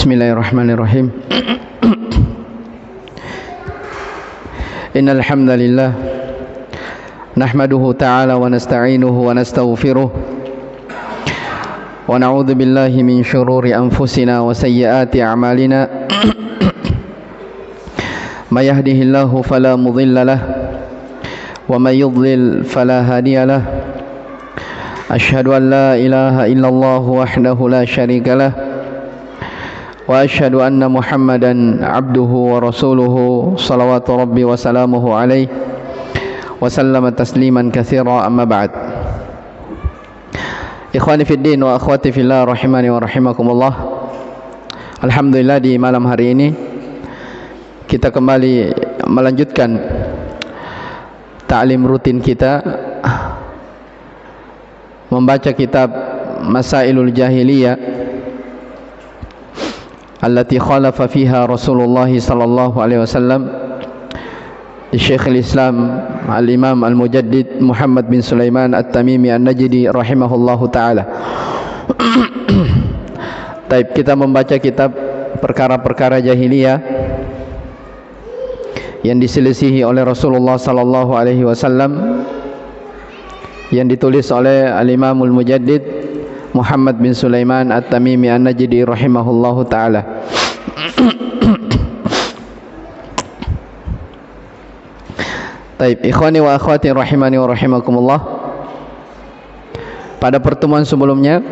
Bismillahirrahmanirrahim. Innal hamdalillah nahmaduhu ta'ala wa nasta'inuhu wa nastaghfiruh wa na'udzu billahi min shururi anfusina wa sayyiati a'malina. May yahdihillahu fala mudilla lahu wa may yudlil fala hadiya lahu. Asyhadu an la ilaha illallah wahdahu la syarika lahu wa asyhadu anna Muhammadan abduhu wa rasuluhu salawatu rabbi wa salamuhu alaihi wa sallama tasliman katsira, amma ba'd. Ikhwani fid din wa akhwati fillah rahimani wa rahimakumullah. Alhamdulillah, di malam hari ini kita kembali melanjutkan ta'lim rutin kita membaca kitab Masailul Jahiliyah allati khalafa fiha Rasulullah sallallahu alaihi wasallam di Syekhul Islam Al-Imam Al-Mujaddid Muhammad bin Sulaiman At-Tamimi An-Najdi rahimahullahu taala. Taib, kita membaca kitab perkara-perkara jahiliyah yang diselisihi oleh Rasulullah sallallahu alaihi wasallam, yang ditulis oleh Al-Imam Al-Mujaddid Muhammad bin Sulaiman At-Tamimi An-Najdi rahimahullahu taala. Taib, ikhwani wa akhwati rahimani wa rahimakumullah. Pada pertemuan sebelumnya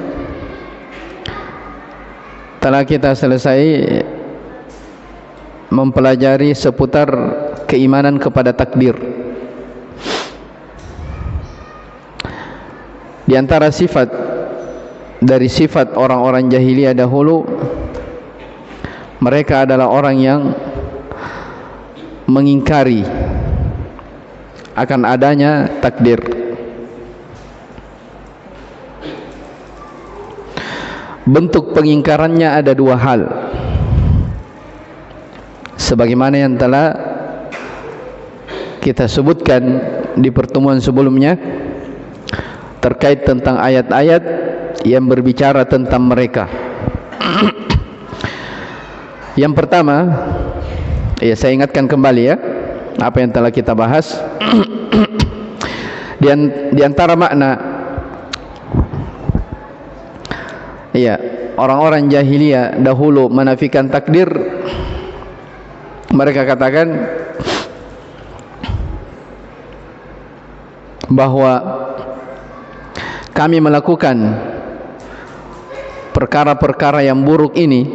telah kita selesai mempelajari seputar keimanan kepada takdir. Di antara sifat dari sifat orang-orang jahiliyah dahulu, mereka adalah orang yang mengingkari akan adanya takdir. Bentuk pengingkarannya ada dua hal, sebagaimana yang telah kita sebutkan di pertemuan sebelumnya terkait tentang ayat-ayat yang berbicara tentang mereka. Yang pertama, saya ingatkan kembali ya apa yang telah kita bahas. Di antara makna orang-orang jahiliyah dahulu menafikan takdir, mereka katakan bahwa kami melakukan perkara-perkara yang buruk ini,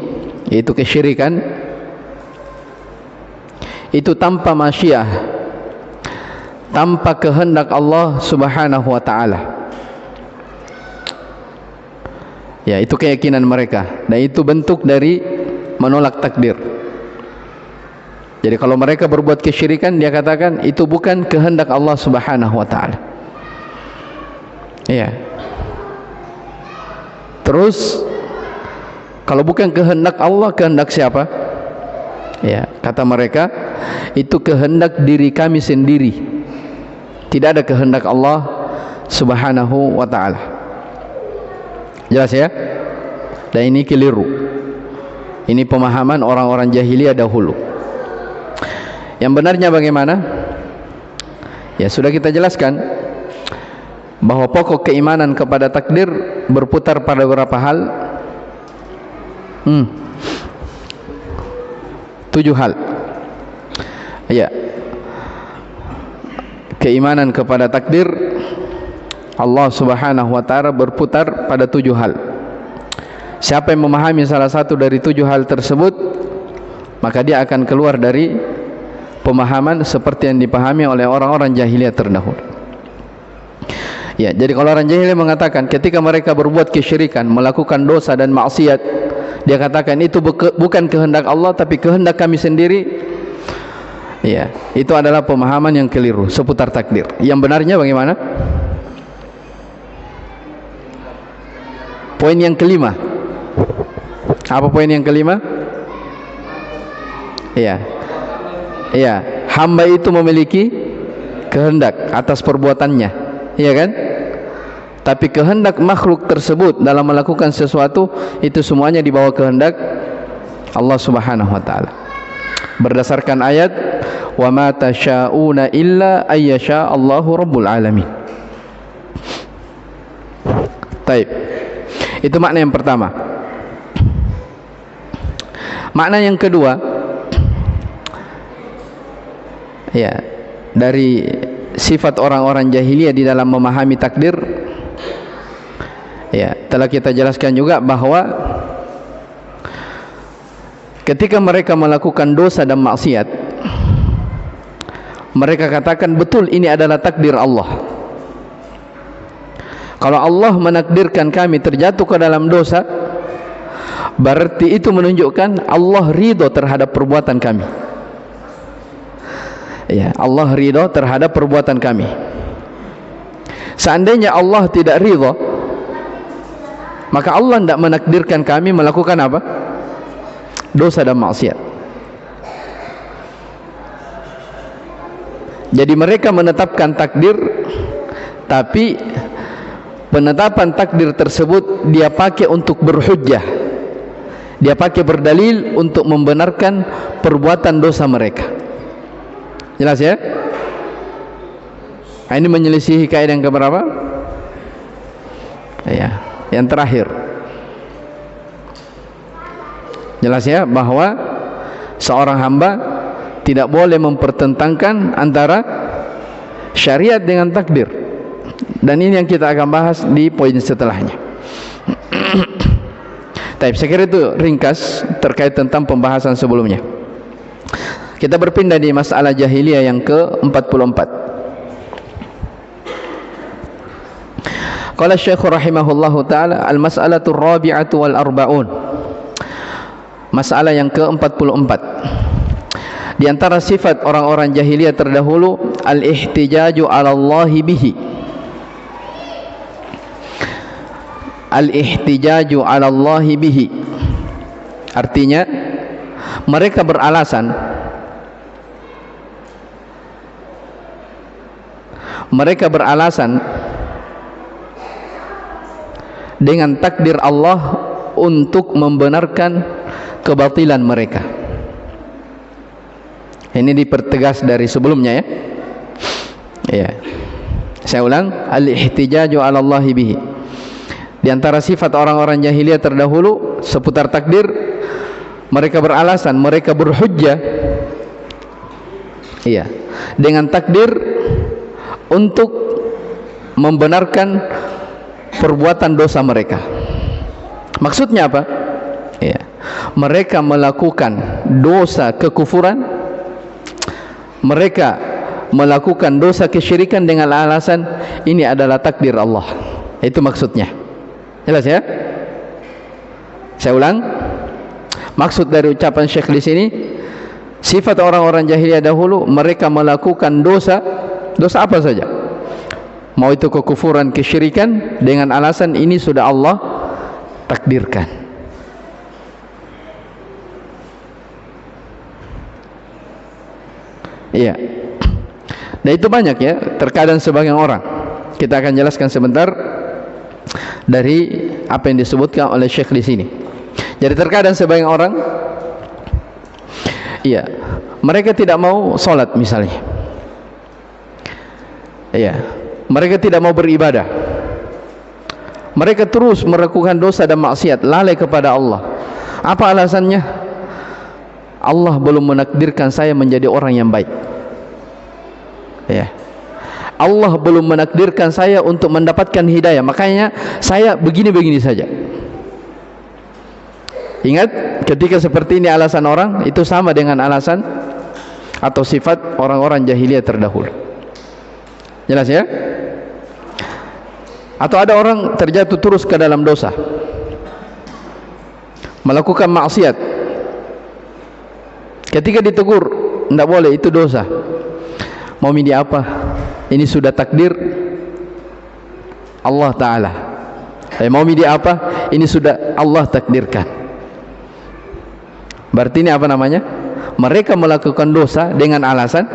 yaitu kesyirikan, itu tanpa masyiah, tanpa kehendak Allah subhanahu wa ta'ala. Ya, itu keyakinan mereka, dan itu bentuk dari menolak takdir. Jadi kalau mereka berbuat kesyirikan, dia katakan itu bukan kehendak Allah subhanahu wa ta'ala. Ya. Terus kalau bukan kehendak Allah, kehendak siapa? Ya, kata mereka itu kehendak diri kami sendiri. Tidak ada kehendak Allah subhanahu wa ta'ala. Jelas ya? Dan ini keliru. Ini pemahaman orang-orang jahiliyah dahulu. Yang benarnya bagaimana? Ya, sudah kita jelaskan bahwa pokok keimanan kepada takdir berputar pada beberapa hal. 7 hal. Ya. Keimanan kepada takdir Allah subhanahu wa ta'ala berputar pada 7 hal. Siapa yang memahami salah satu dari 7 hal tersebut, maka dia akan keluar dari pemahaman seperti yang dipahami oleh orang-orang jahiliyah terdahulu. Ya, jadi kalau orang jahiliyah mengatakan ketika mereka berbuat kesyirikan, melakukan dosa dan maksiat, dia katakan itu bukan kehendak Allah tapi kehendak kami sendiri. Ya, itu adalah pemahaman yang keliru seputar takdir. Yang benarnya bagaimana? Poin yang kelima. Apa poin yang kelima? Iya. Iya, hamba itu memiliki kehendak atas perbuatannya. Iya kan? Tapi kehendak makhluk tersebut dalam melakukan sesuatu itu semuanya di bawah kehendak Allah Subhanahu wa taala. Berdasarkan ayat wa ma tasyauna illa ayyasha Allahu rabbul alamin. Baik. Itu makna yang pertama. Makna yang kedua, ya, dari sifat orang-orang jahiliyah di dalam memahami takdir, ya, telah kita jelaskan juga bahwa ketika mereka melakukan dosa dan maksiat, mereka katakan betul ini adalah takdir Allah. Kalau Allah menakdirkan kami terjatuh ke dalam dosa, berarti itu menunjukkan Allah ridho terhadap perbuatan kami. Ya, Allah ridho terhadap perbuatan kami. Seandainya Allah tidak ridho, maka Allah tidak menakdirkan kami melakukan apa? Dosa dan maksiat. Jadi mereka menetapkan takdir, tapi penetapan takdir tersebut dia pakai untuk berhujjah, dia pakai berdalil untuk membenarkan perbuatan dosa mereka. Jelas ya? Ini menyelisihi kaidah yang keberapa? Ya, yang terakhir. Jelas ya bahwa seorang hamba tidak boleh mempertentangkan antara syariat dengan takdir. Dan ini yang kita akan bahas di poin setelahnya. Tapi saya kira itu ringkas terkait tentang pembahasan sebelumnya. Kita berpindah di masalah jahiliyah yang ke-44. Qala Syekh rahimahullahu taala al-mas'alatu ar-rabi'atu wal arba'un. Masalah yang ke-44. Di antara sifat orang-orang jahiliyah terdahulu al-ihtijaju 'ala Allah bihi. Al-ihtijaju 'ala Allah bihi. Artinya mereka beralasan dengan takdir Allah untuk membenarkan kebatilan mereka. Ini dipertegas dari sebelumnya ya. Ya. Saya ulang, al-ihtijaju 'ala Allah bihi. Di antara sifat orang-orang jahiliyah terdahulu seputar takdir, mereka beralasan, mereka berhujjah, iya, dengan takdir untuk membenarkan perbuatan dosa mereka. Maksudnya apa? Iya, mereka melakukan dosa kekufuran, mereka melakukan dosa kesyirikan dengan alasan ini adalah takdir Allah. Itu maksudnya. Jelas ya? Saya ulang. Maksud dari ucapan Syekh di sini, sifat orang-orang jahiliyah dahulu, mereka melakukan dosa, dosa apa saja, mau itu kekufuran, kesyirikan, dengan alasan ini sudah Allah takdirkan. Iya. Dan itu banyak ya, terkadang sebagian orang. Kita akan jelaskan sebentar dari apa yang disebutkan oleh Syekh di sini. Jadi terkadang sebagian orang, iya, mereka tidak mau sholat misalnya, iya, mereka tidak mau beribadah, mereka terus melakukan dosa dan maksiat, lalai kepada Allah. Apa alasannya? Allah belum menakdirkan saya menjadi orang yang baik. Ya, Allah belum menakdirkan saya untuk mendapatkan hidayah, makanya saya begini-begini saja. Ingat, ketika seperti ini alasan orang, itu sama dengan alasan atau sifat orang-orang jahiliyah terdahulu. Jelas ya? Atau ada orang terjatuh terus ke dalam dosa, melakukan maksiat, ketika ditegur, tidak boleh, itu dosa. Mau media apa? Ini sudah takdir Allah Ta'ala. Mau media apa? Ini sudah Allah takdirkan. Berarti ini apa namanya? Mereka melakukan dosa dengan alasan,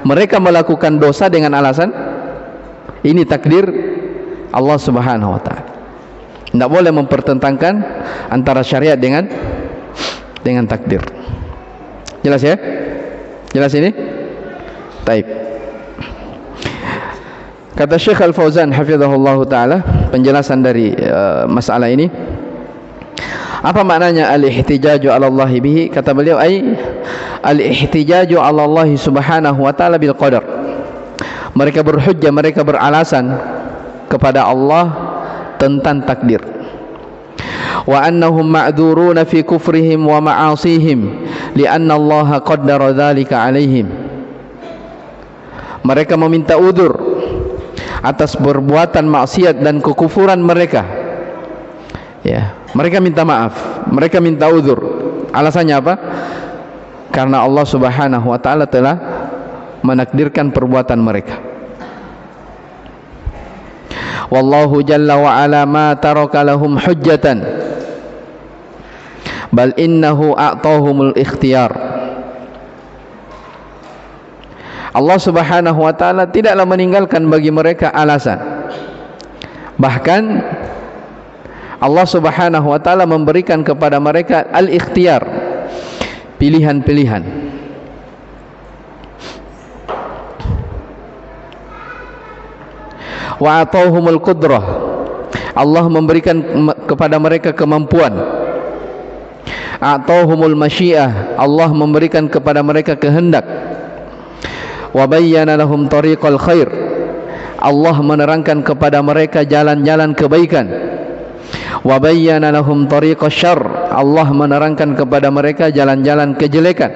mereka melakukan dosa dengan alasan ini takdir Allah Subhanahu wa Ta'ala. Tidak boleh mempertentangkan antara syariat dengan dengan takdir. Jelas ya? Jelas ini? Taib. Kata Syekh Al-Fauzan hafizahullah ta'ala, penjelasan dari masalah ini, apa maknanya al-ihtijaju ala Allah bihi? Kata beliau, al-ihtijaju ala Allah subhanahu wa ta'ala bil qadar. Mereka berhujjah, mereka beralasan kepada Allah tentang takdir. Wa annahum ma'dzuruna fi kufrihim wa ma'asihim li'anna Allah qaddara dzalika 'alaihim. Mereka meminta udzur atas perbuatan maksiat dan kekufuran mereka. Ya, mereka minta maaf, mereka minta udzur. Alasannya apa? Karena Allah Subhanahu wa taala telah menakdirkan perbuatan mereka. Wallahu jalla wa ala ma taraka lahum hujjatan bal innahu a'tahumul ikhtiyar. Allah Subhanahu wa taala tidaklah meninggalkan bagi mereka alasan. Bahkan Allah Subhanahu wa taala memberikan kepada mereka al-ikhtiyar, pilihan-pilihan. Wa atahumul qudrah, Allah memberikan kepada mereka kemampuan. Atahumul masyiah, Allah memberikan kepada mereka kehendak. Wa bayyana lahum tariqal khair, Allah menerangkan kepada mereka jalan-jalan kebaikan. Wa bayyana lahum tariqasy syarr, Allah menerangkan kepada mereka jalan-jalan kejelekan.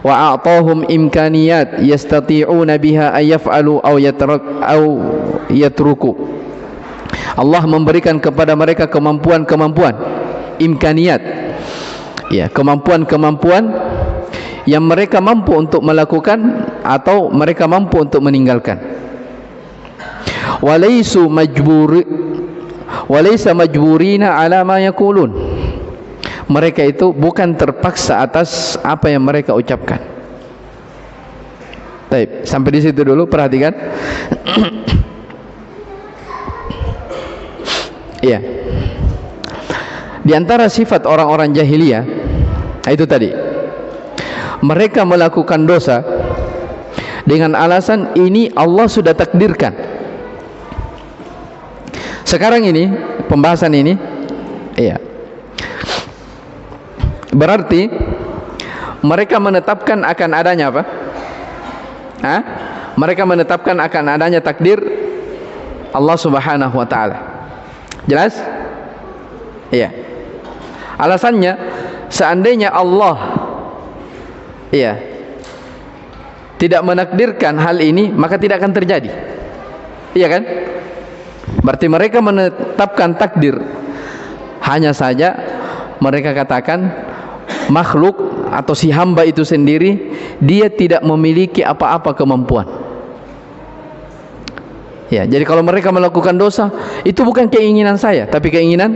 Wa a'tahum imkaniyat yastati'una biha ay yaf'alu aw yatruku. Allah memberikan kepada mereka kemampuan-kemampuan, imkaniyat, ya, kemampuan-kemampuan yang mereka mampu untuk melakukan atau mereka mampu untuk meninggalkan. Walaysa majburina ala ma yaqulun, mereka itu bukan terpaksa atas apa yang mereka ucapkan. Baik, sampai di situ dulu, perhatikan. Iya. Di antara sifat orang-orang jahiliyah itu tadi, mereka melakukan dosa dengan alasan ini Allah sudah takdirkan. Sekarang ini, pembahasan ini, iya, berarti mereka menetapkan akan adanya apa? Mereka menetapkan akan adanya takdir Allah Subhanahu wa taala. Jelas? Iya. Alasannya, seandainya Allah, iya, tidak menakdirkan hal ini, maka tidak akan terjadi. Iya kan? Berarti mereka menetapkan takdir. Hanya saja mereka katakan makhluk atau si hamba itu sendiri, dia tidak memiliki apa-apa kemampuan. Ya, jadi kalau mereka melakukan dosa, itu bukan keinginan saya, tapi keinginan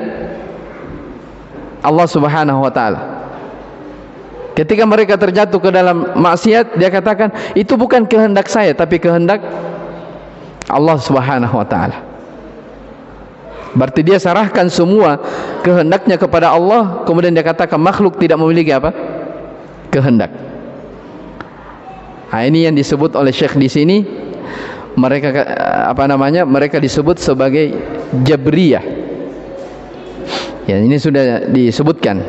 Allah Subhanahu wa taala. Ketika mereka terjatuh ke dalam maksiat, dia katakan itu bukan kehendak saya, tapi kehendak Allah Subhanahu wa taala. Berarti dia sarahkan semua kehendaknya kepada Allah, kemudian dia katakan makhluk tidak memiliki apa? Kehendak. Nah, ini yang disebut oleh Syekh di sini, mereka apa namanya? Mereka disebut sebagai Jabriyah. Ya, ini sudah disebutkan.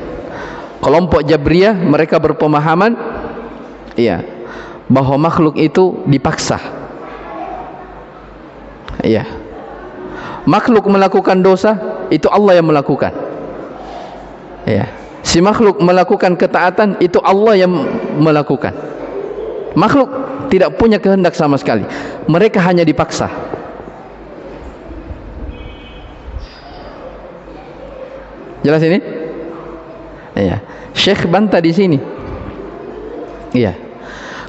Kelompok Jabriyah, mereka berpemahaman, iya, bahwa makhluk itu dipaksa. Iya. Makhluk melakukan dosa, itu Allah yang melakukan. Ya. Si makhluk melakukan ketaatan, itu Allah yang melakukan. Makhluk tidak punya kehendak sama sekali. Mereka hanya dipaksa. Jelas ini? Iya. Syekh bantah di sini. Iya.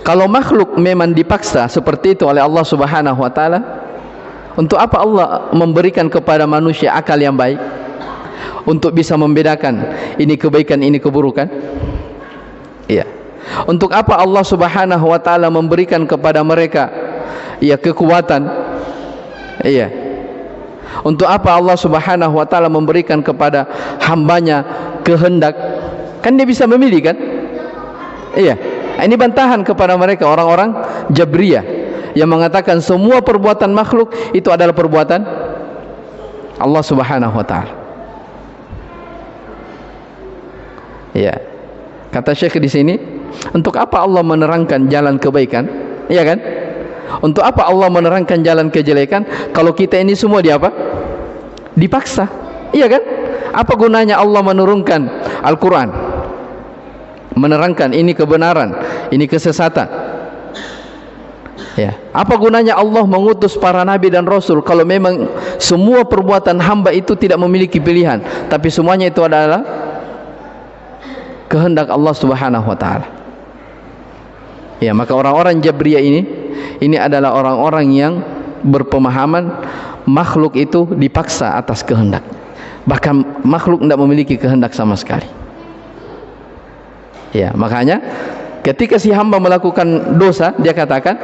Kalau makhluk memang dipaksa seperti itu oleh Allah Subhanahu wa taala, untuk apa Allah memberikan kepada manusia akal yang baik untuk bisa membedakan ini kebaikan, ini keburukan? Iya. Untuk apa Allah Subhanahu wa taala memberikan kepada mereka, iya, kekuatan, iya, Untuk apa Allah Subhanahu wa taala memberikan kepada hambanya kehendak? Kan dia bisa memilih kan? Iya. Ini bantahan kepada mereka orang-orang Jabriyah yang mengatakan semua perbuatan makhluk itu adalah perbuatan Allah Subhanahu wa taala. Ya. Kata Syekh di sini, untuk apa Allah menerangkan jalan kebaikan? Iya kan? Untuk apa Allah menerangkan jalan kejelekan kalau kita ini semua dipaksa? Iya kan? Apa gunanya Allah menurunkan Al-Quran, menerangkan ini kebenaran, ini kesesatan? Ya. Apa gunanya Allah mengutus para nabi dan rasul kalau memang semua perbuatan hamba itu tidak memiliki pilihan, tapi semuanya itu adalah kehendak Allah Subhanahu wa taala. Ya, maka orang-orang Jabriyah ini adalah orang-orang yang berpemahaman makhluk itu dipaksa atas kehendak. Bahkan makhluk tidak memiliki kehendak sama sekali. Ya, makanya ketika si hamba melakukan dosa, dia katakan,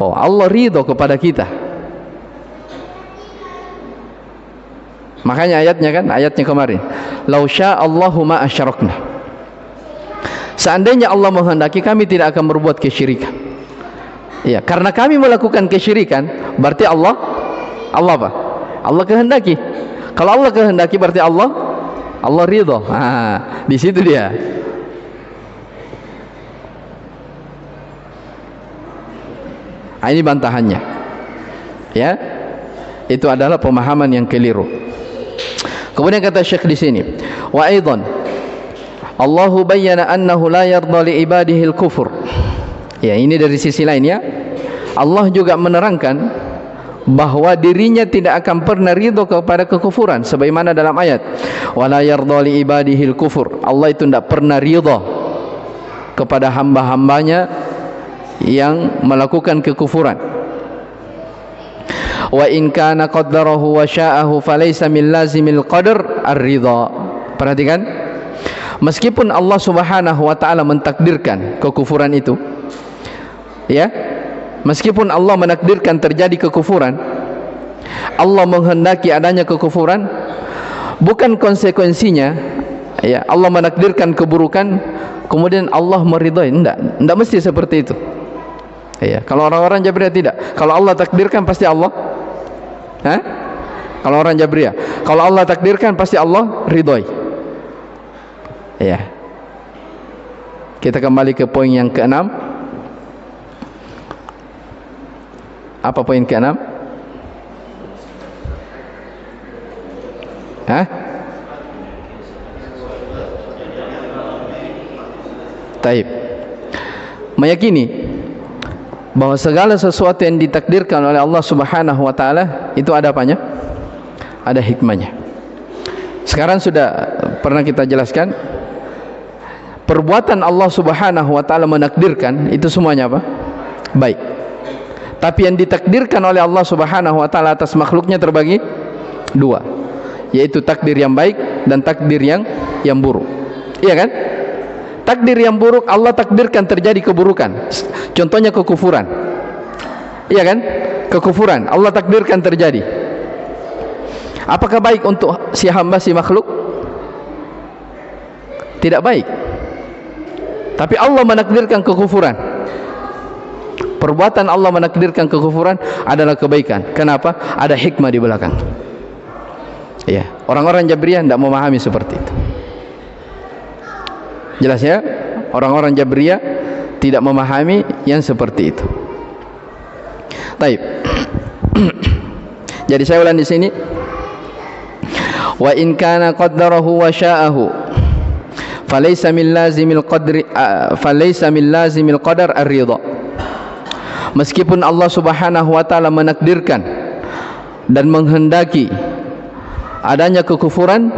oh Allah ridho kepada kita. Makanya ayatnya kemarin, lau sya'allahu ma asyrakna. Seandainya Allah menghendaki, kami tidak akan berbuat kesyirikan. Ya, karena kami melakukan kesyirikan, berarti Allah apa? Allah kehendaki. Kalau Allah kehendaki berarti Allah ridho. Di situ dia. Ini bantahannya. Ya. Itu adalah pemahaman yang keliru. Kemudian kata Syekh di sini, wa aidan Allahu bayyana annahu la yarda li ibadihi al-kufur. Ya, ini dari sisi lain ya. Allah juga menerangkan bahwa dirinya tidak akan pernah ridho kepada kekufuran, sebagaimana dalam ayat wala yarda li ibadihi al-kufur. Allah itu tidak pernah ridho kepada hamba-hambanya yang melakukan kekufuran. Wa in kana qaddarahu wa sya'ahu falaysa min lazimil qadar ar-ridha. Perhatikan, meskipun Allah Subhanahu wa taala mentakdirkan kekufuran itu, ya, meskipun Allah menakdirkan terjadi kekufuran, Allah menghendaki adanya kekufuran, bukan konsekuensinya, ya, Allah menakdirkan keburukan kemudian Allah meridhai. Tidak mesti seperti itu. Ya, kalau orang-orang Jabriyah tidak. Kalau Allah takdirkan pasti Allah. Kalau orang Jabriyah, kalau Allah takdirkan pasti Allah ridhai. Ya. Kita kembali ke poin yang keenam. Apa poin keenam? Taib. Meyakini bahwa segala sesuatu yang ditakdirkan oleh Allah Subhanahu wa taala itu ada apanya? Ada hikmahnya. Sekarang sudah pernah kita jelaskan, perbuatan Allah Subhanahu wa taala menakdirkan itu semuanya apa? Baik. Tapi yang ditakdirkan oleh Allah Subhanahu wa taala atas makhluknya terbagi dua, yaitu takdir yang baik dan takdir yang buruk. Iya kan? Takdir yang buruk Allah takdirkan terjadi keburukan. Contohnya kekufuran. Iya kan? Kekufuran Allah takdirkan terjadi. Apakah baik untuk si hamba, si makhluk? Tidak baik. Tapi Allah menakdirkan kekufuran. Perbuatan Allah menakdirkan kekufuran adalah kebaikan. Kenapa? Ada hikmah di belakang. Ya, orang-orang Jabriyah tidak memahami seperti itu. Jelas ya? Orang-orang Jabriyah tidak memahami yang seperti itu. Baik. Jadi saya ulang di sini. Wa in kana qaddarahu wa sya'ahu falaysa min lazimil qadri falaysa min lazimil qadar ar-ridha. Meskipun Allah Subhanahu wa taala menakdirkan dan menghendaki adanya kekufuran,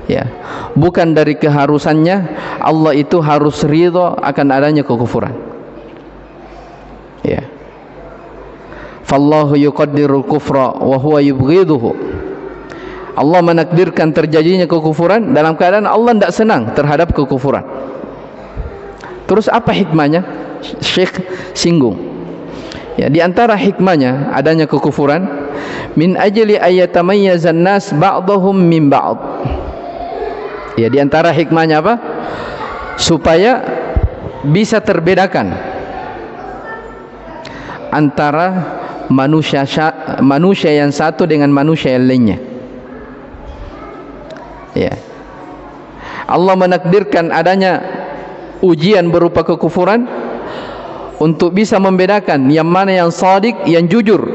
ya, bukan dari keharusannya Allah itu harus ridha akan adanya kekufuran. Ya. Fallahu yuqaddirul kufra wa huwa yubghiduhu. Allah menakdirkan terjadinya kekufuran dalam keadaan Allah tidak senang terhadap kekufuran. Terus apa hikmahnya? Syekh singgung. Ya, di antara hikmahnya adanya kekufuran min ajli ayatamayyazan nas ba'dhum min ba'd. Ya, di antara hikmahnya apa? Supaya bisa terbedakan antara manusia yang satu dengan manusia yang lainnya. Ya. Allah menakdirkan adanya ujian berupa kekufuran untuk bisa membedakan yang mana yang shadiq, yang jujur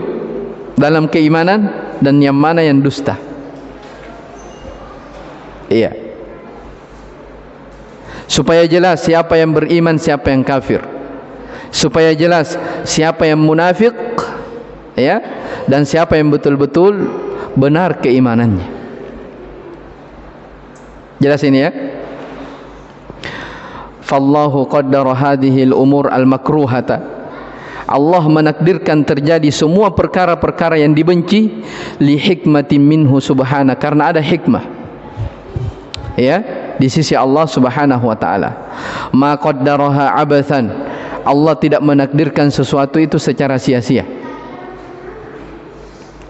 dalam keimanan, dan yang mana yang dusta. Iya. Supaya jelas siapa yang beriman, siapa yang kafir. Supaya jelas siapa yang munafik, ya, dan siapa yang betul-betul benar keimanannya. Jelas ini ya? Fallahu qaddara hadhihi al-umur al-makruhata. Allah menakdirkan terjadi semua perkara-perkara yang dibenci li hikmatin minhu subhana, karena ada hikmah, ya, di sisi Allah subhanahu wa ta'ala. Ma qaddaraha abathan, Allah tidak menakdirkan sesuatu itu secara sia-sia.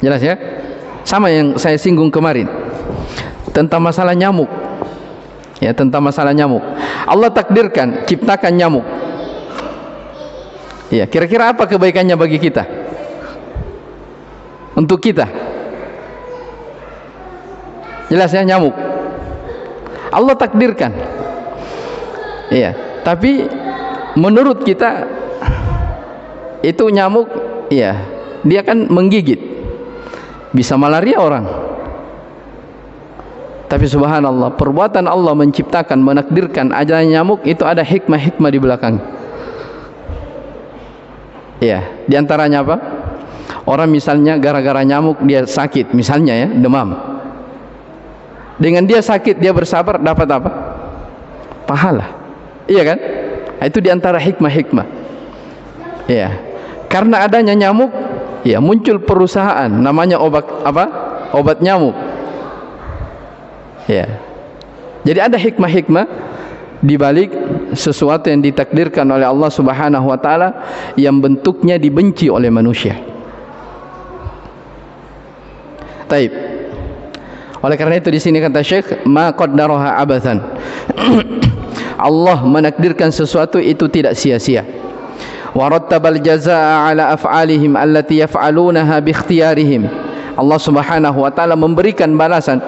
Jelas ya? Sama yang saya singgung kemarin tentang masalah nyamuk. Ya, tentang masalah nyamuk. Allah takdirkan ciptakan nyamuk. Ya, kira-kira apa kebaikannya bagi kita? Untuk kita. Jelas ya, nyamuk. Allah takdirkan. Iya, tapi menurut kita itu nyamuk, iya, dia kan menggigit, bisa malaria orang. Tapi subhanallah, perbuatan Allah menciptakan, menakdirkan adanya nyamuk itu ada hikmah-hikmah di belakang. Iya, di antaranya apa? Orang misalnya gara-gara nyamuk dia sakit, misalnya ya, demam. Dengan dia sakit, dia bersabar, dapat apa? Pahala. Iya kan? Itu di antara hikmah-hikmah. Iya. Karena adanya nyamuk, ya, muncul perusahaan namanya obat apa? Obat nyamuk. Ya. Jadi ada hikmah-hikmah di balik sesuatu yang ditakdirkan oleh Allah Subhanahu wa taala yang bentuknya dibenci oleh manusia. Taib. Oleh karena itu di sini kata Syekh, ma qaddaraha abathan. Allah menakdirkan sesuatu itu tidak sia-sia. Wa rattabal jazaa'a ala af'alihim allati yaf'alunaha bi ikhtiyarihim. Allah Subhanahu wa taala memberikan balasan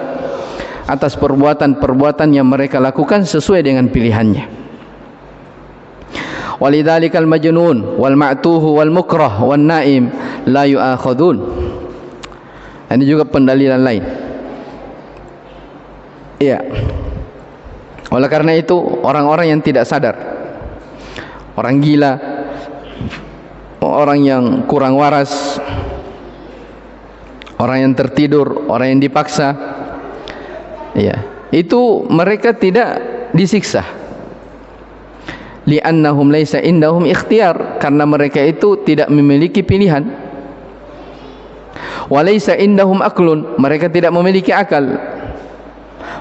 atas perbuatan-perbuatan yang mereka lakukan sesuai dengan pilihannya. Walidzalikal majnun wal ma'tuhu wal mukrah wan naim la yu'akhadun. Ini juga pendalilan lain. Iya. Oleh karena itu orang-orang yang tidak sadar, orang gila, orang yang kurang waras, orang yang tertidur, orang yang dipaksa, ya, itu mereka tidak disiksa. Li'annahum laisa indahum ikhtiyar, karena mereka itu tidak memiliki pilihan. Wa laisa indahum aklun, mereka tidak memiliki akal.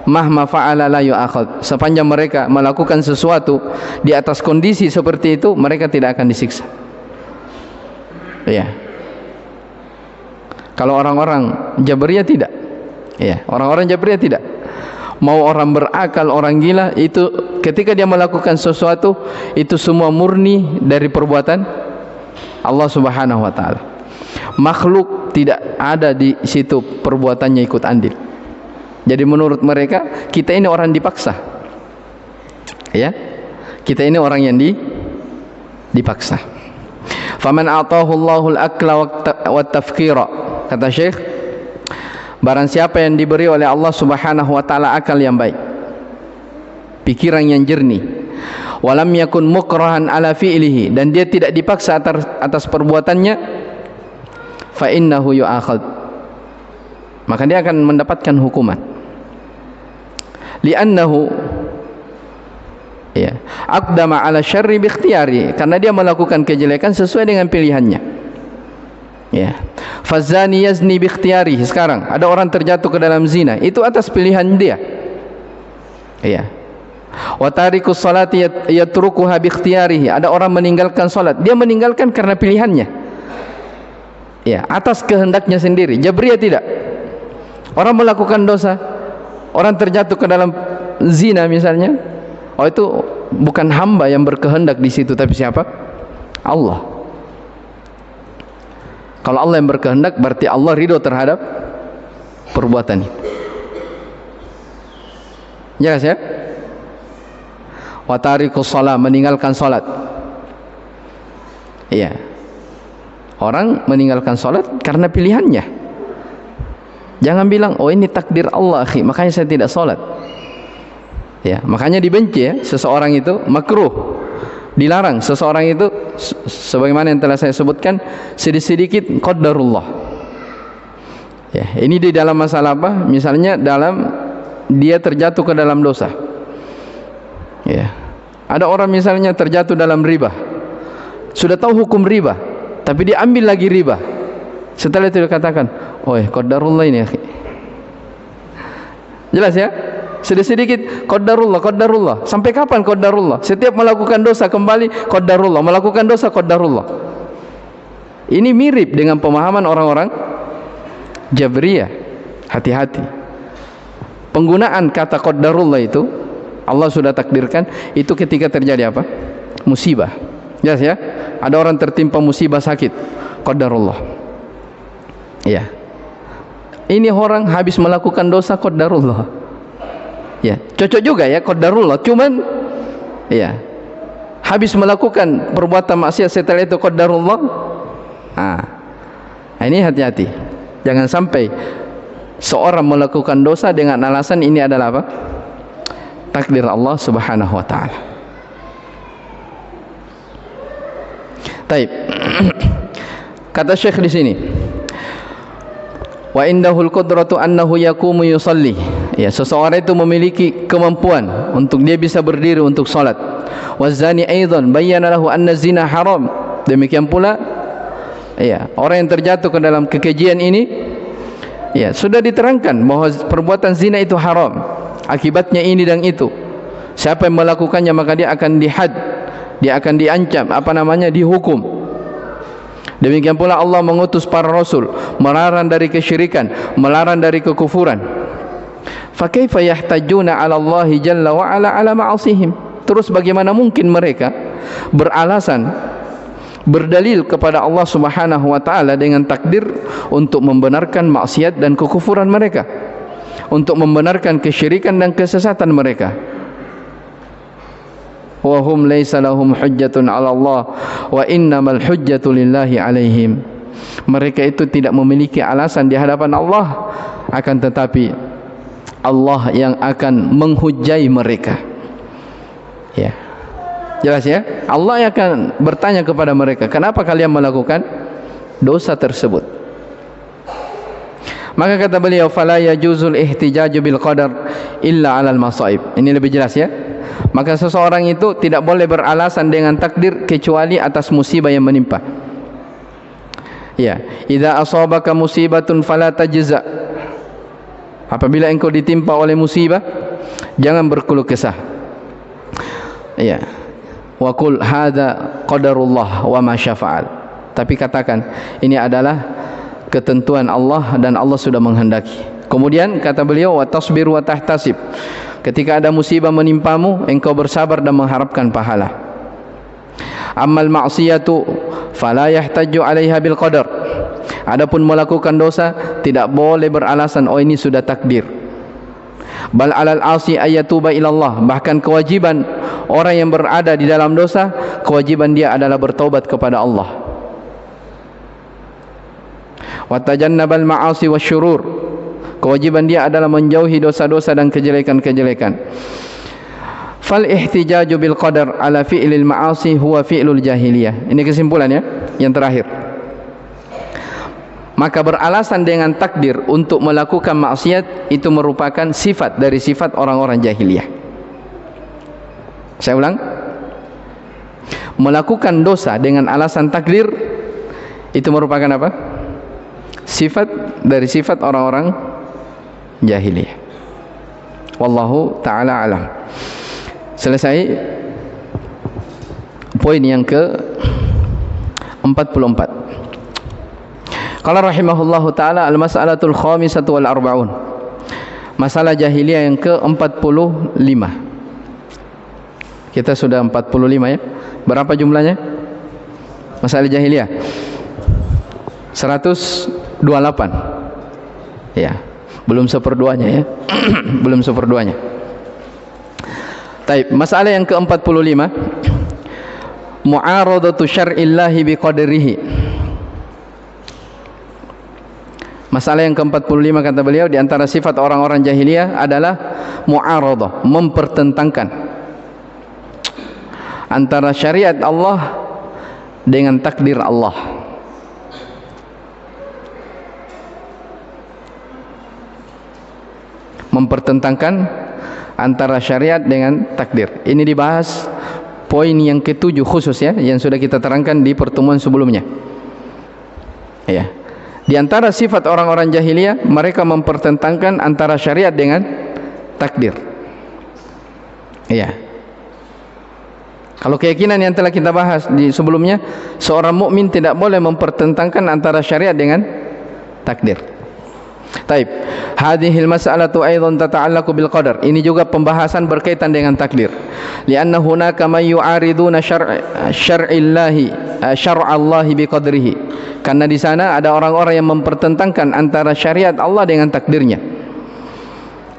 Mahma fa'ala la yu'akhad, sepanjang mereka melakukan sesuatu di atas kondisi seperti itu, mereka tidak akan disiksa. Ya. Kalau orang-orang Jabriyah tidak. Ya, orang-orang Jabriyah tidak. Mau orang berakal, orang gila, itu ketika dia melakukan sesuatu itu semua murni dari perbuatan Allah Subhanahu wa taala. Makhluk tidak ada di situ perbuatannya ikut andil. Jadi menurut mereka kita ini orang dipaksa. Ya. Kita ini orang yang dipaksa. Faman atahu Allahul akla wa tafkira, kata Syekh, barang siapa yang diberi oleh Allah Subhanahu wa taala akal yang baik, pikiran yang jernih, walam yakun mukrahan ala fi'lihi, dan dia tidak dipaksa atas perbuatannya, fa innahu yu'akhad, maka dia akan mendapatkan hukuman. Li'annahu, ya, aqdama ala syarri bi ikhtiyari, karena dia melakukan kejelekan sesuai dengan pilihannya. Ya. Fazani yazni bi ikhtiyari, sekarang ada orang terjatuh ke dalam zina, itu atas pilihan dia. Ya. Wa tarikus salati yatrukuha bi ikhtiyarihi, ada orang meninggalkan salat, dia meninggalkan karena pilihannya. Ya, atas kehendaknya sendiri. Jabriyah tidak. Orang melakukan dosa, orang terjatuh ke dalam zina misalnya, oh itu bukan hamba yang berkehendak di situ, tapi siapa? Allah. Kalau Allah yang berkehendak, berarti Allah ridho terhadap perbuatan itu. Jelas ya? Wa tarikus shalah, meninggalkan salat. Iya. Orang meninggalkan salat karena pilihannya. Jangan bilang, oh ini takdir Allah, akhi, makanya saya tidak salat. Ya, makanya dibenci ya seseorang itu, makruh, dilarang seseorang itu, sebagaimana yang telah saya sebutkan, sedikit-sedikit qadarullah. Ya, ini di dalam masalah apa? Misalnya dalam dia terjatuh ke dalam dosa. Ya. Ada orang misalnya terjatuh dalam riba. Sudah tahu hukum riba, tapi dia ambil lagi riba. Setelah itu dia katakan, oh qadarullah ini, akhi. Jelas ya? Sedikit-sedikit qadarullah, qadarullah. Sampai kapan qadarullah? Setiap melakukan dosa kembali qadarullah, melakukan dosa qadarullah. Ini mirip dengan pemahaman orang-orang Jabriyah. Hati-hati. Penggunaan kata qadarullah itu, Allah sudah takdirkan, itu ketika terjadi apa? Musibah. Jelas ya? Ada orang tertimpa musibah sakit, qadarullah. Ya. Ini orang habis melakukan dosa qadarullah. Ya, cocok juga ya qadarullah, cuman ya, habis melakukan perbuatan maksiat setelah itu qadarullah. Nah, ini hati-hati. Jangan sampai seorang melakukan dosa dengan alasan ini adalah apa? Takdir Allah Subhanahu wa taala. Baik. Kata Syekh di sini, wa indahul qudratu annahu yaqumu yusalli. Ya, seseorang itu memiliki kemampuan untuk dia bisa berdiri untuk salat. Wazani aidan bayyana lahu anna zina haram. Demikian pula ya, orang yang terjatuh ke dalam kekejian ini, ya, sudah diterangkan bahwa perbuatan zina itu haram. Akibatnya ini dan itu. Siapa yang melakukannya maka dia akan dihad, dia akan diancam, dihukum. Demikian pula Allah mengutus para rasul, melarang dari kesyirikan, melarang dari kekufuran. Fa kaifa yahtajuna 'ala Allah jalla wa 'ala ma'asihim? Terus bagaimana mungkin mereka beralasan, berdalil kepada Allah Subhanahu wa taala dengan takdir untuk membenarkan maksiat dan kekufuran mereka, untuk membenarkan kesyirikan dan kesesatan mereka. Wa hum laisa lahum hujjatun 'ala Allah wa innamal hujjatu lillahi 'alaihim. Mereka itu tidak memiliki alasan di hadapan Allah, akan tetapi Allah yang akan menghujai mereka. Ya. Jelas ya? Allah yang akan bertanya kepada mereka, kenapa kalian melakukan dosa tersebut? Maka kata beliau, fala yajuzul ihtijaju bil qadar illa 'alal masaib. Ini lebih jelas ya. Maka seseorang itu tidak boleh beralasan dengan takdir kecuali atas musibah yang menimpa. Ya, idza asabaka musibatun fala tajza. Apabila engkau ditimpa oleh musibah, jangan berkeluh kesah. Ya. Wa qul hadza qadarullah wa ma syafa'al. Tapi katakan, ini adalah ketentuan Allah dan Allah sudah menghendaki. Kemudian kata beliau, wa tasbir wa tahtasib. Ketika ada musibah menimpamu, engkau bersabar dan mengharapkan pahala. Ammal ma'siyatu fala yahtaju 'alaiha bil qadar. Adapun melakukan dosa tidak boleh beralasan oh ini sudah takdir. Bal 'alal 'asi ayatuba ila Allah. Bahkan kewajiban orang yang berada di dalam dosa, kewajiban dia adalah bertaubat kepada Allah. Wa tajannabal ma'asi wasyurur. Kewajiban dia adalah menjauhi dosa-dosa dan kejelekan-kejelekan. Fal ihtijaju bil qadar ala fi'lil ma'asi huwa fi'lul jahiliyah. Ini kesimpulannya yang terakhir. Maka beralasan dengan takdir untuk melakukan maksiat itu merupakan sifat dari sifat orang-orang jahiliyah. Saya ulang. Melakukan dosa dengan alasan takdir itu merupakan apa? Sifat dari sifat orang-orang jahiliyah. Wallahu ta'ala alam. Selesai poin yang ke 44. Qala rahimahullahu taala al-mas'alatul khamisatu wal arba'un. Masalah jahiliyah yang ke-45. Kita sudah 45 ya. Berapa jumlahnya? Masalah jahiliyah 128. Ya, belum seperduanya ya. Belum seperduanya. Taib, masalah yang ke-45, mu'aradatu syar'illahi biqadrihi. Masalah yang ke-45 kata beliau, di antara sifat orang-orang jahiliyah adalah mu'aradah, mempertentangkan antara syariat Allah dengan takdir Allah. Mempertentangkan antara syariat dengan takdir. Ini dibahas poin yang ke-7 khusus ya, yang sudah kita terangkan di pertemuan sebelumnya. Ya. Di antara sifat orang-orang jahiliyah, mereka mempertentangkan antara syariat dengan takdir. Iya. Kalau keyakinan yang telah kita bahas di sebelumnya, seorang mukmin tidak boleh mempertentangkan antara syariat dengan takdir. Taib. Hadhil mas'alatu aidan tata'allaqu bil qadar. Ini juga pembahasan berkaitan dengan takdir. Lianna hunaka may yu'ariduna syar'allahi biqadrihi. Karena di sana ada orang-orang yang mempertentangkan antara syariat Allah dengan takdirnya.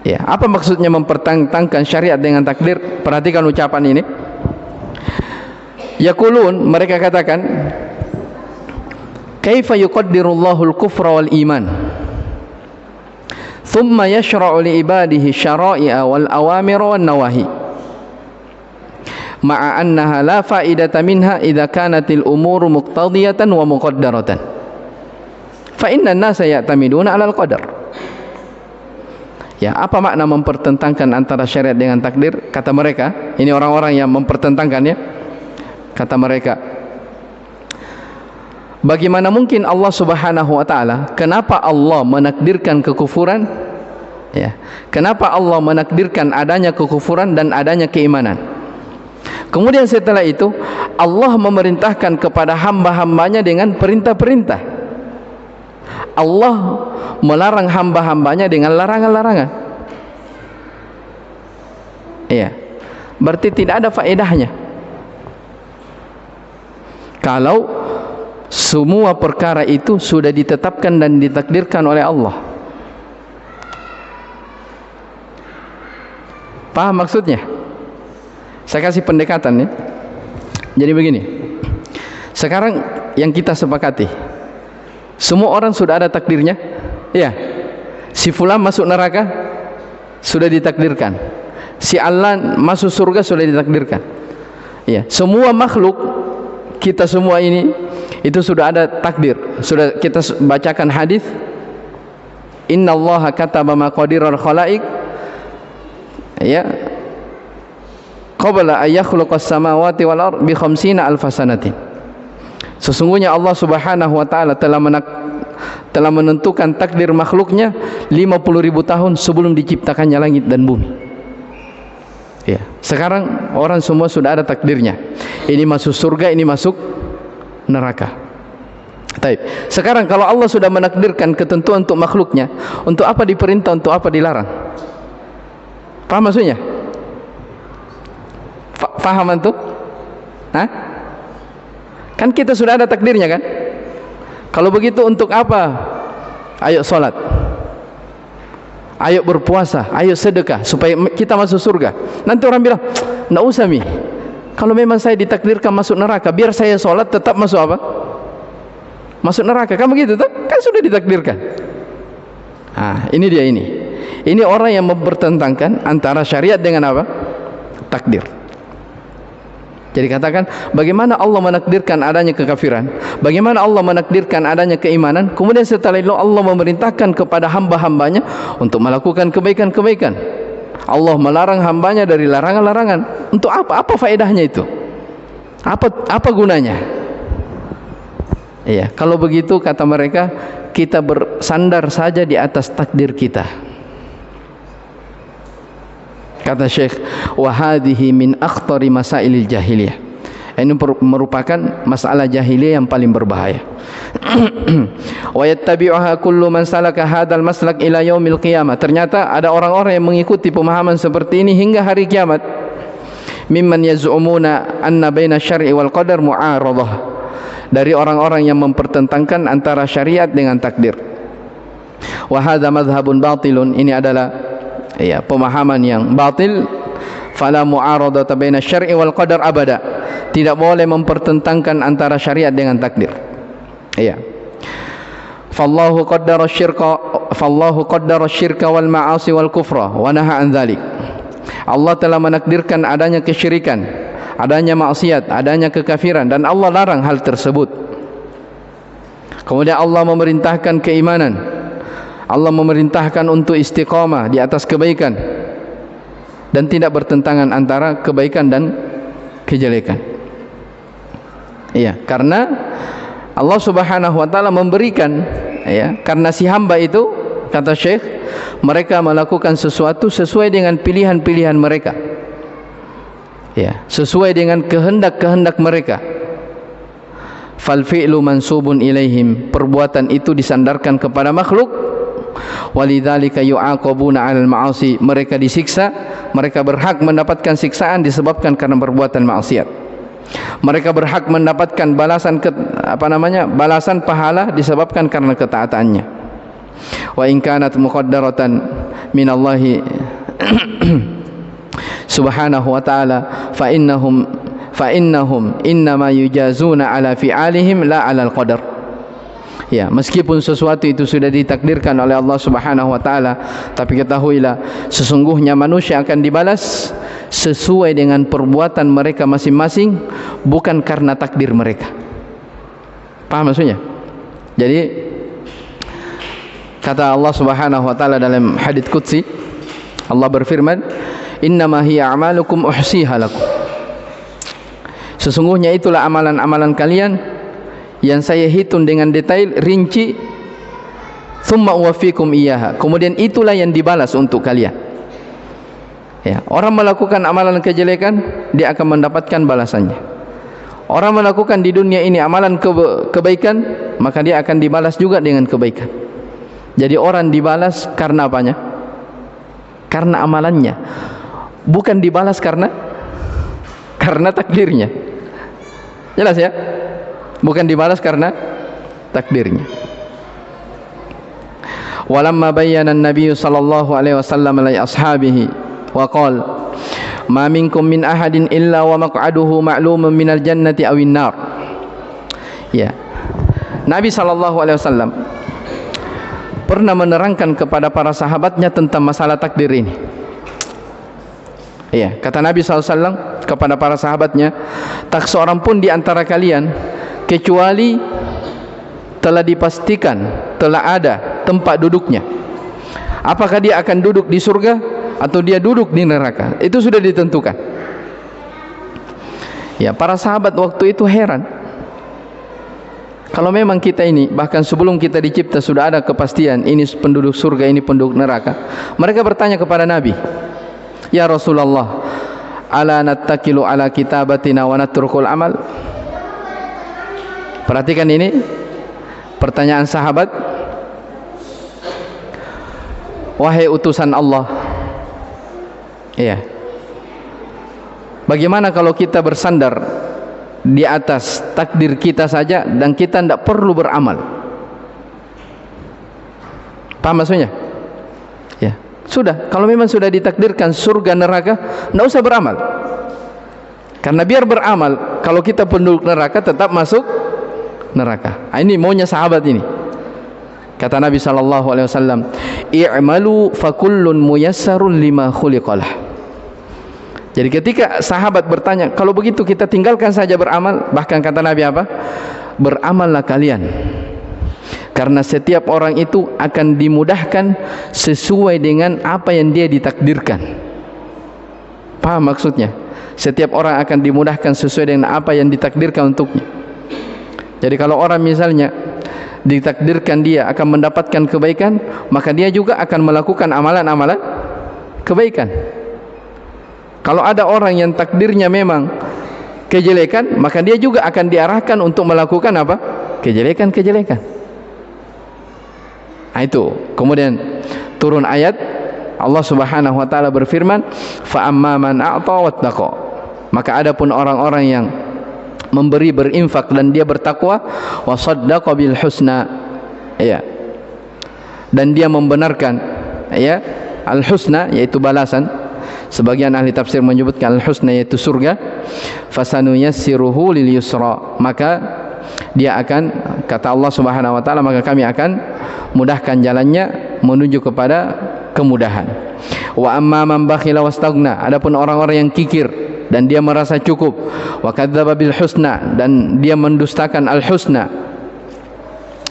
Ya, apa maksudnya mempertentangkan syariat dengan takdir? Perhatikan ucapan ini. Yaqulun, mereka katakan, kaifa yuqaddirullahu al-kufra wal iman? Thumma yashra'u li ibadihi syara'i'a wal awamir wan nawahi. Ma'a annaha la fa'idata minha idza kanatil umuru muqtadiyatan wa muqaddaratan. Fa inna an-nasa ya'tamiduna 'alal qadar. Ya, apa makna mempertentangkan antara syariat dengan takdir? Kata mereka, ini orang-orang yang mempertentangkannya. Kata mereka, bagaimana mungkin Allah Subhanahu wa taala, kenapa Allah menakdirkan kekufuran? Ya. Kenapa Allah menakdirkan adanya kekufuran dan adanya keimanan? Kemudian setelah itu Allah memerintahkan kepada hamba-hambanya dengan perintah-perintah. Allah melarang hamba-hambanya dengan larangan-larangan. Iya. Berarti tidak ada faedahnya kalau semua perkara itu sudah ditetapkan dan ditakdirkan oleh Allah. Paham maksudnya? Saya kasih pendekatan ya. Jadi begini. Sekarang yang kita sepakati, semua orang sudah ada takdirnya. Ya. Si fulan masuk neraka sudah ditakdirkan. Si Alan masuk surga sudah ditakdirkan. Ya. Semua makhluk kita semua ini itu sudah ada takdir. Sudah kita bacakan hadis, innallaha kataba maqadiral khalaiq ya qabla ay yakhluqas samawati wal ard bi 50 alf sanatin. Sesungguhnya Allah Subhanahu wa taala telah menentukan takdir makhluknya 50.000 tahun sebelum diciptakannya langit dan bumi. Ya, sekarang orang semua sudah ada takdirnya. Ini masuk surga, ini masuk neraka. Baik. Sekarang kalau Allah sudah menakdirkan ketentuan untuk makhluknya, untuk apa diperintah, untuk apa dilarang? Paham maksudnya? Paham antum? Hah? Kan kita sudah ada takdirnya kan? Kalau begitu untuk apa? Ayo sholat, ayo berpuasa, ayo sedekah supaya kita masuk surga. Nanti orang bilang, nggak usah mi. Kalau memang saya ditakdirkan masuk neraka, biar saya sholat tetap masuk apa? Masuk neraka. Kamu gitu tuh? Kan sudah ditakdirkan. Nah, ini dia ini. Ini orang yang mempertentangkan antara syariat dengan apa? Takdir. Jadi katakan, bagaimana Allah menakdirkan adanya kekafiran, bagaimana Allah menakdirkan adanya keimanan, kemudian setelah itu Allah memerintahkan kepada hamba-hambanya untuk melakukan kebaikan-kebaikan. Allah melarang hambanya dari larangan-larangan. Untuk apa? Apa faedahnya itu? Apa gunanya? Iya, kalau begitu kata mereka, kita bersandar saja di atas takdir kita. Kata Syekh, wa hadhihi min akhtari masailil jahiliyah. Ini merupakan masalah jahiliyah yang paling berbahaya. Wa yattabi'uha kullu man salaka hadzal maslak ila yaumil qiyamah. Ternyata ada orang-orang yang mengikuti pemahaman seperti ini hingga hari kiamat. Mimman yaz'umuna anna baina syar'i wal qadar mu'aradah. Dari orang-orang yang mempertentangkan antara syariat dengan takdir. Wa hadza madhhabun batilun. Ini adalah pemahaman yang batil. Fala mu'aradata baina syar'i wal qadar abada. Tidak boleh mempertentangkan antara syariat dengan takdir. Fallahu qaddara syirka wal ma'asi wal kufra wa naha an dzalik. Allah telah menakdirkan adanya kesyirikan, adanya maksiat, adanya kekafiran, dan Allah larang hal tersebut. Kemudian Allah memerintahkan keimanan. Allah memerintahkan untuk istiqamah di atas kebaikan dan tidak bertentangan antara kebaikan dan kejelekan. Karena Allah Subhanahu wa taala memberikan, karena si hamba itu, kata Syekh, mereka melakukan sesuatu sesuai dengan pilihan-pilihan mereka. Sesuai dengan kehendak-kehendak mereka. Fal fi'lu mansubun ilaihim. Perbuatan itu disandarkan kepada makhluk. Walidzalika yu'aqabuna 'alal ma'asi. Mereka disiksa, mereka berhak mendapatkan siksaan disebabkan karena perbuatan maksiat. Mereka berhak mendapatkan balasan balasan pahala disebabkan karena ketaatannya. Wa in kanat muqaddaratan minallahi subhanahu wa ta'ala fa innahum innama yujazuna ala fi'alihim la 'alal qadar. Meskipun sesuatu itu sudah ditakdirkan oleh Allah Subhanahu wa taala, tapi ketahuilah sesungguhnya manusia akan dibalas sesuai dengan perbuatan mereka masing-masing, bukan karena takdir mereka. Paham maksudnya? Jadi kata Allah Subhanahu wa taala dalam hadits qudsi, Allah berfirman, "Innama hiya a'malukum uhsiha lakum." Sesungguhnya itulah amalan-amalan kalian yang saya hitung dengan detail, rinci. Tsumma uwaffikum iyyaha. Kemudian itulah yang dibalas untuk kalian. Orang melakukan amalan kejelekan, dia akan mendapatkan balasannya. Orang melakukan di dunia ini amalan kebaikan, maka dia akan dibalas juga dengan kebaikan. Jadi orang dibalas karena apanya? Karena amalannya. Bukan dibalas karena takdirnya. Jelas ya? Bukan dibalas karena takdirnya. Walamma bayyana an-nabiy sallallahu alaihi wasallam li ashabihi wa qala ma minkum min ahadin illa wa maq'aduhu ma'lumun minal jannati awin nar. Nabi sallallahu alaihi wasallam pernah menerangkan kepada para sahabatnya tentang masalah takdir ini. Kata Nabi sallallahu alaihi wasallam kepada para sahabatnya, tak seorang pun di antara kalian kecuali telah dipastikan, telah ada tempat duduknya. Apakah dia akan duduk di surga atau dia duduk di neraka? Itu sudah ditentukan. Para sahabat waktu itu heran. Kalau memang kita ini, bahkan sebelum kita dicipta sudah ada kepastian, ini penduduk surga, ini penduduk neraka. Mereka bertanya kepada Nabi, "Ya Rasulullah, ala nattakilu ala kitabatina wa natrukul amal?" Perhatikan ini pertanyaan sahabat. Wahai utusan Allah, bagaimana kalau kita bersandar di atas takdir kita saja dan kita tidak perlu beramal? Paham maksudnya? Sudah, kalau memang sudah ditakdirkan surga neraka, tidak usah beramal. Karena biar beramal, kalau kita penduduk neraka tetap masuk neraka. Ini maunya sahabat ini. Kata Nabi sallallahu alaihi wasallam, "I'malu fakullun muyassarun lima khuliqalah." Jadi ketika sahabat bertanya, kalau begitu kita tinggalkan saja beramal, bahkan kata Nabi apa? Beramallah kalian. Karena setiap orang itu akan dimudahkan sesuai dengan apa yang dia ditakdirkan. Paham maksudnya? Setiap orang akan dimudahkan sesuai dengan apa yang ditakdirkan untuknya. Jadi kalau orang misalnya ditakdirkan dia akan mendapatkan kebaikan, maka dia juga akan melakukan amalan-amalan kebaikan. Kalau ada orang yang takdirnya memang kejelekan, maka dia juga akan diarahkan untuk melakukan apa? kejelekan-kejelekan. Itu kemudian turun ayat, Allah Subhanahu wa taala berfirman, fa amma man a'ta wattaqa, maka adapun orang-orang yang memberi, berinfak dan dia bertakwa, wa saddaqa bil husna, ya, dan dia membenarkan, ya, al husna yaitu balasan. Sebagian ahli tafsir menyebutkan al husna yaitu surga. Fasanuyassiruhu lil yusra, maka dia akan, kata Allah Subhanahu wa taala, maka kami akan mudahkan jalannya menuju kepada kemudahan. Wa amma man bakhila wastaghna, adapun orang-orang yang kikir dan dia merasa cukup, wa kadzdzaba bil husna, dan dia mendustakan al husna,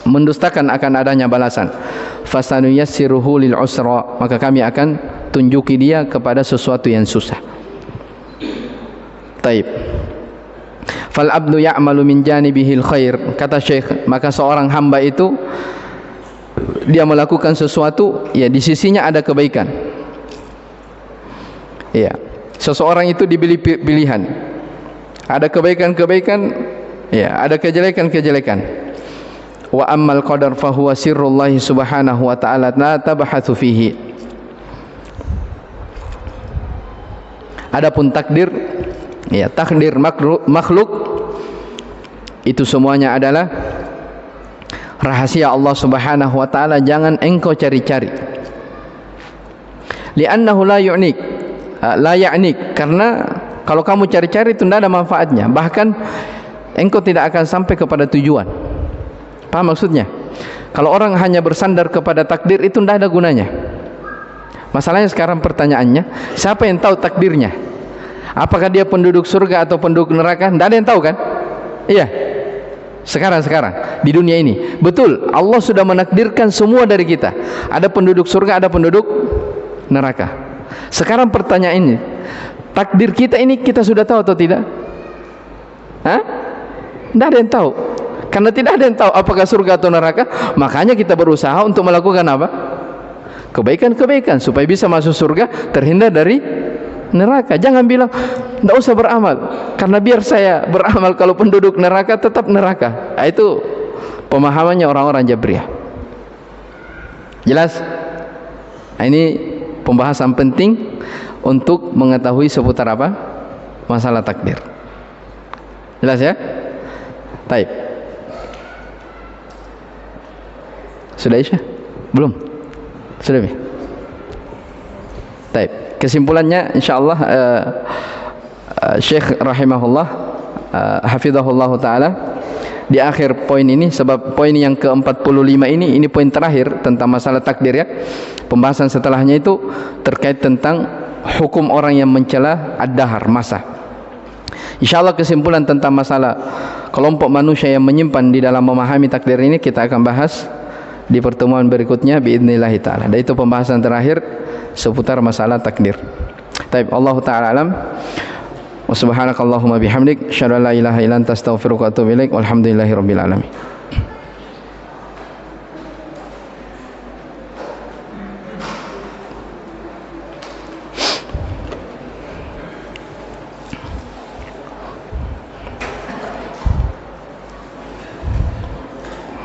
mendustakan akan adanya balasan, fasanuyassiruhu lil usra, maka kami akan tunjuki dia kepada sesuatu yang susah. Taib. Fal abdu ya'malu min janibihil khair, kata Syekh, maka seorang hamba itu dia melakukan sesuatu, ya, di sisinya ada kebaikan. Ya, seseorang itu diberi pilihan, ada kebaikan-kebaikan, ya, ada kejelekan-kejelekan. Wa ammal qadar fahuwa sirrullahi subhanahu wa ta'ala la tabahatsu fihi. Adapun takdir, ya, takdir makhluk itu semuanya adalah rahasia Allah Subhanahu wa taala, jangan engkau cari-cari. Li'annahu la yu'nik, la ya'nik, karena kalau kamu cari-cari itu tidak ada manfaatnya, bahkan engkau tidak akan sampai kepada tujuan. Paham maksudnya? Kalau orang hanya bersandar kepada takdir itu tidak ada gunanya. Masalahnya sekarang pertanyaannya, siapa yang tahu takdirnya? Apakah dia penduduk surga atau penduduk neraka? Tidak ada yang tahu kan? Iya. Sekarang di dunia ini, betul, Allah sudah menakdirkan semua dari kita. Ada penduduk surga, ada penduduk neraka. Sekarang pertanyaannya, takdir kita ini kita sudah tahu atau tidak? Hah? Tidak ada yang tahu. Karena tidak ada yang tahu apakah surga atau neraka, makanya kita berusaha untuk melakukan apa? Kebaikan-kebaikan supaya bisa masuk surga, terhindar dari neraka. Jangan bilang tidak usah beramal, karena biar saya beramal, kalau penduduk neraka tetap neraka. Nah, itu pemahamannya orang-orang Jabriyah. Jelas? Nah, ini pembahasan penting untuk mengetahui seputar apa? Masalah takdir. Jelas ya? Baik. Sudah Isya? Belum? Sudah ya? Baik. Kesimpulannya insyaallah Syekh rahimahullah hafizahullah taala di akhir poin ini, sebab poin yang ke-45 ini poin terakhir tentang masalah takdir, ya. Pembahasan setelahnya itu terkait tentang hukum orang yang mencela ad-dahar, masa. Insyaallah kesimpulan tentang masalah kelompok manusia yang menyimpan di dalam memahami takdir ini kita akan bahas di pertemuan berikutnya biidznillah taala. Dan itu pembahasan terakhir seputar masalah takdir. Taib, Allah taala alam. Wa subhanakallahumma bihamdik, asyhadu an la ilaha illa anta, astaghfiruka wa atubu ilaik. Walhamdulillahirabbil alamin.